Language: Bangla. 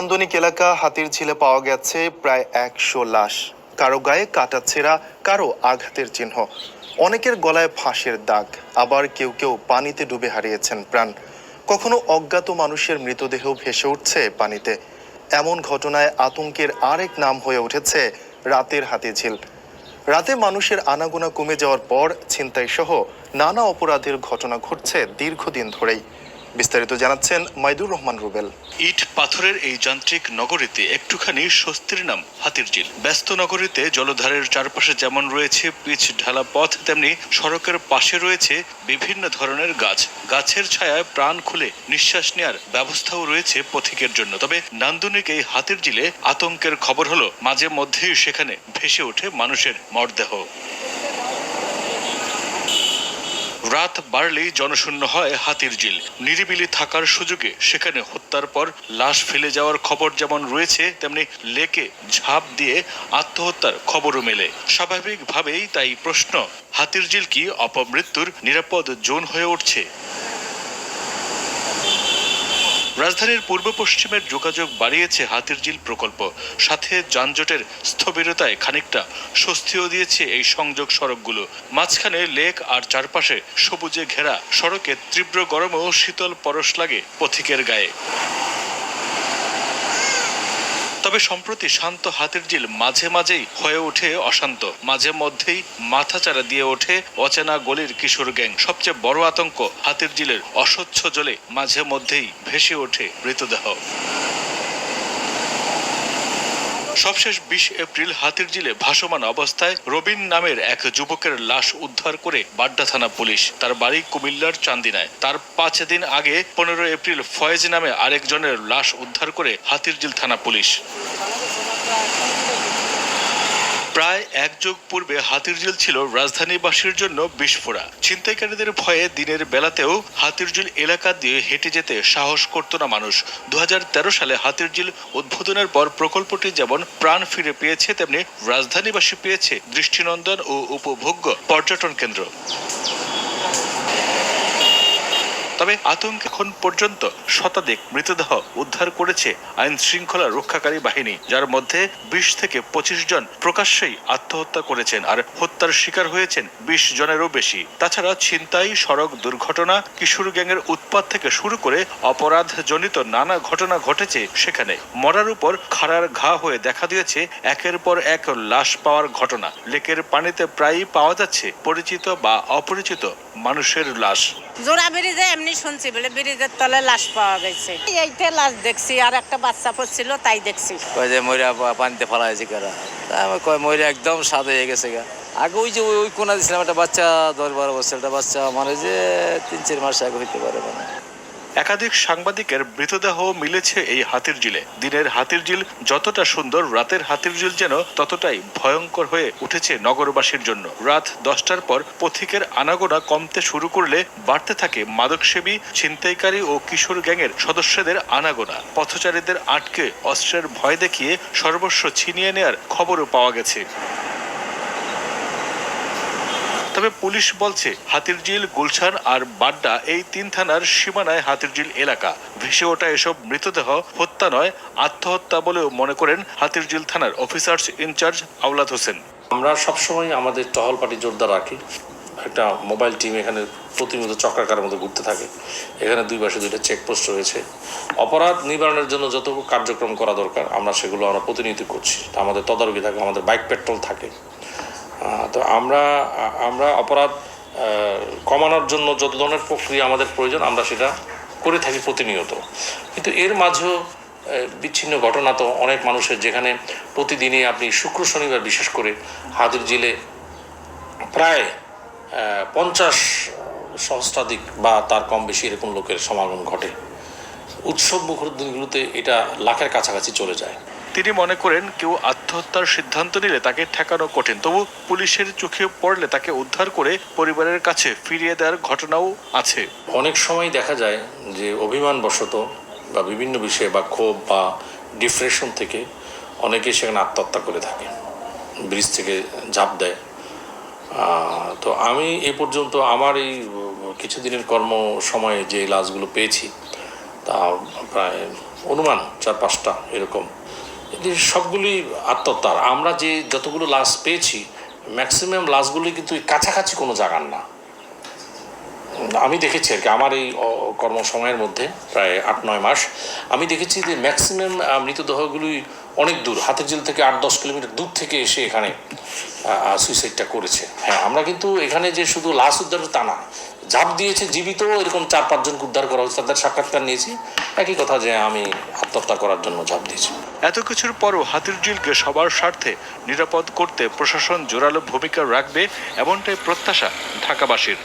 নান্দনিক এলাকা হাতিরঝিলে পাওয়া গেছে প্রায় ১০০ লাশ। কারো গায়ে কাটা ছেঁড়া, কারো আঘাতের চিহ্ন, অনেকের গলায় ফাঁসের দাগ, আবার কেউ কেউ পানিতে ডুবে হারিয়েছেন প্রাণ। কখনো অজ্ঞাত মানুষের মৃতদেহ ভেসে উঠছে পানিতে। এমন ঘটনায় আতঙ্কের আরেক নাম হয়ে উঠেছে রাতের হাতিরঝিল। রাতে মানুষের আনাগোনা কমে যাওয়ার পর ছিনতাই সহ নানা অপরাধের ঘটনা ঘটছে দীর্ঘদিন ধরেই। বিস্তারিত জানাচ্ছেন মাইদুর রহমান রুবেল। ইট পাথরের এই যান্ত্রিক নগরীতে একটুখানি স্বস্তির নাম হাতিরঝিল। ব্যস্ত নগরীতে জলধারের চারপাশে যেমন রয়েছে পিচ ঢালা পথ, তেমনি সড়কের পাশে রয়েছে বিভিন্ন ধরনের গাছ। গাছের ছায়ায় প্রাণ খুলে নিঃশ্বাস নেওয়ার ব্যবস্থাও রয়েছে পথিকের জন্য। তবে নান্দনিক এই হাতিরঝিলে আতঙ্কের খবর হলো মাঝে মধ্যেই সেখানে ভেসে ওঠে মানুষের মরদেহ। রাত বাড়লেই জনশূন্য হয় হাতিরঝিল। নিরিবিলি থাকার সুযোগে সেখানে হত্যার পর লাশ ফেলে যাওয়ার খবর যেমন রয়েছে, তেমনি লেকে ঝাঁপ দিয়ে আত্মহত্যার খবরও মেলে। স্বাভাবিকভাবেই তাই প্রশ্ন, হাতিরঝিল কি অপমৃত্যুর নিরাপদ জোন হয়ে উঠছে? রাজধানীর পূর্ব পশ্চিমের যোগাযোগ বাড়িয়েছে হাতিরঝিল প্রকল্প, সাথে যানজটের স্থবিরতায় খানিকটা স্বস্তিও দিয়েছে এই সংযোগ সড়কগুলো। মাঝখানে লেক আর চারপাশে সবুজে ঘেরা সড়কে তীব্র গরমেও শীতল পরশ লাগে পথিকের গায়ে। তবে সম্প্রতি শান্ত হাতিরঝিল মাঝে মাঝেই হয়ে ওঠে অশান্ত। মাঝে মধ্যেই মাথাচাড়া দিয়ে ওঠে অচেনা গলির কিশোর গ্যাং। সবচেয়ে বড় আতঙ্ক, হাতিরঝিলের অস্বচ্ছ জলে মাঝে মধ্যেই ভেসে ওঠে মৃতদেহ। সবশেষ ২০ এপ্রিল হাতিরঝিলে ভাসমান অবস্থায় রবিন নামের এক যুবকের লাশ উদ্ধার করে বাড্ডা থানা পুলিশ। তার বাড়ি কুমিল্লার চান্দিনায়। তার ৫ দিন আগে ১৫ এপ্রিল ফয়েজ নামে আরেকজনের লাশ উদ্ধার করে হাতিরঝিল থানা পুলিশ। প্রায় এক যুগ পূর্বে হাতিরঝিল ছিল রাজধানীবাসীর জন্য বিস্ফোরা। ছিনতাইকারীদের ভয়ে দিনের বেলাতেও হাতিরঝিল এলাকা দিয়ে হেঁটে যেতে সাহস করত না মানুষ। ২০১৩ সালে হাতিরঝিল উদ্বোধনের পর প্রকল্পটি যেমন প্রাণ ফিরে পেয়েছে, তেমনি রাজধানীবাসী পেয়েছে দৃষ্টিনন্দন ও উপভোগ্য পর্যটন কেন্দ্র। তবে আতঙ্কে এখন পর্যন্ত শতাধিক মৃতদেহ উদ্ধার করেছে আইন শৃঙ্খলা রক্ষাকারী বাহিনী, যার মধ্যে ২০ থেকে ২৫ জন প্রকাশ্যেই আত্মহত্যা করেছেন আর হত্যার শিকার হয়েছেন ২০ জনেরও বেশি। তাছাড়া ছিনতাই, সড়ক দুর্ঘটনা, কিশোর গ্যাংয়ের উৎপাত থেকে শুরু করে অপরাধজনিত নানা ঘটনা ঘটেছে সেখানে। মরার উপর খাড়ার ঘা হয়ে দেখা দিয়েছে একের পর এক লাশ পাওয়ার ঘটনা। লেকের পানিতে প্রায়ই পাওয়া যাচ্ছে পরিচিত বা অপরিচিত মানুষের লাশ। জোড়া ব্রিজে এমনি শুনছি বলে ব্রিজের তলে লাশ পাওয়া গেছে, এইটা লাশ দেখছি, আর একটা বাচ্চা পড়ছিল তাই দেখছি। কয় যে ময়রা পানিতে ফেলা হয়েছে কারা, কয় ময়রা একদম স্বাদ হয়ে গেছে গা। আগে ওই যে ওই কোনা দিয়েছিলাম একটা বাচ্চা ১০-১২ বছর, একটা বাচ্চা মানে যে ৩-৪ মাস আগে হইতে পারে। মানে একাধিক সাংবাদিকের মৃতদেহ মিলেছে এই হাতিরঝিলে। দিনের হাতিরঝিল যতটা সুন্দর, রাতের হাতিরঝিল যেন ততটাই ভয়ঙ্কর হয়ে উঠেছে নগরবাসীর জন্য। রাত ১০টার পর পথিকের আনাগোনা কমতে শুরু করলে বাড়তে থাকে মাদকসেবী, ছিনতাইকারী ও কিশোর গ্যাংয়ের সদস্যদের আনাগোনা। পথচারীদের আটকে অস্ত্রের ভয় দেখিয়ে সর্বস্ব ছিনিয়ে নেয়ার খবরও পাওয়া গেছে। তবে পুলিশ বলছে হাতিরঝিল, গুলশান আর বাড্ডা এই ৩ থানার সীমানায় হাতিরঝিল এলাকা। ভেসে ওঠা এসব মৃতদেহ হত্যা নয়, আত্মহত্যা বলেও মনে করেন হাতিরঝিল থানার অফিসার্স ইনচার্জ আওলাদ হোসেন। আমরা সবসময় আমাদের টহল পার্টি জোরদার রাখি। একটা মোবাইল টিম এখানে প্রতিনিয়ত চক্রাকারের মধ্যে ঘুরতে থাকে। এখানে ২ পাশে ২টা চেকপোস্ট রয়েছে। অপরাধ নিবারণের জন্য যত কার্যক্রম করা দরকার আমরা প্রতিনিয়ত করছি। আমাদের তদারকি থাকে, আমাদের বাইক পেট্রোল থাকে। তো আমরা অপরাধ কমানোর জন্য যত ধরনের প্রক্রিয়া আমাদের প্রয়োজন আমরা সেটা করে থাকি প্রতিনিয়ত। কিন্তু এর মাঝেও বিচ্ছিন্ন ঘটনা তো অনেক মানুষের, যেখানে প্রতিদিনই আপনি শুক্র শনিবার বিশেষ করে হাতিরঝিলে প্রায় ৫০ সহস্রাধিক বা তার কম বেশি এরকম লোকের সমাগম ঘটে। উৎসব মুখর দিনগুলোতে এটা লাখের কাছাকাছি চলে যায়। তিনি মনে করেন কেউ আত্মহত্যার সিদ্ধান্ত নিলে তাকে ঠেকানো কঠিন, তবু পুলিশের চোখে পড়লে তাকে উদ্ধার করে পরিবারের কাছে ফিরিয়ে দেওয়ার ঘটনাও আছে। অনেক সময় দেখা যায় যে অভিমানবশত বা বিভিন্ন বিষয়ে বা ক্ষোভ বা ডিপ্রেশন থেকে অনেকে সেখানে আত্মহত্যা করে থাকে, ব্রিজ থেকে ঝাঁপ দেয়। তো আমি এ পর্যন্ত আমার এই কিছুদিনের কর্ম সময়ে যে লাশগুলো পেয়েছি তা প্রায় অনুমান 4-5টা এরকম। এদের সবগুলি আত্মহত্যার। আমরা যে যতগুলো লাশ পেয়েছি ম্যাক্সিমাম লাশগুলি কিন্তু কাছাকাছি কোনো জায়গার না। আমি দেখেছি আর কি আমার এই কর্মসময়ের মধ্যে প্রায় 8-9 মাস আমি দেখেছি যে ম্যাক্সিমাম মৃতদেহগুলি অনেক দূর, হাতিরঝিল থেকে 8-10 কিলোমিটার দূর থেকে এসে এখানে সুইসাইডটা করেছে। হ্যাঁ, আমরা কিন্তু এখানে যে শুধু লাশ উদ্ধার তা না, ঝাঁপ দিয়েছে জীবিত এরকম 4-5 জনকে উদ্ধার করা হয়েছে। তাদের সাক্ষাৎকার নিয়েছি, একই কথা যে আমি আত্মহত্যা করার জন্য ঝাঁপ দিয়েছি। এত কিছুর পরও হাতিরঝিলকে সবার স্বার্থে নিরাপদ করতে প্রশাসন জোরালো ভূমিকা রাখবে এমনটাই প্রত্যাশা ঢাকাবাসীর।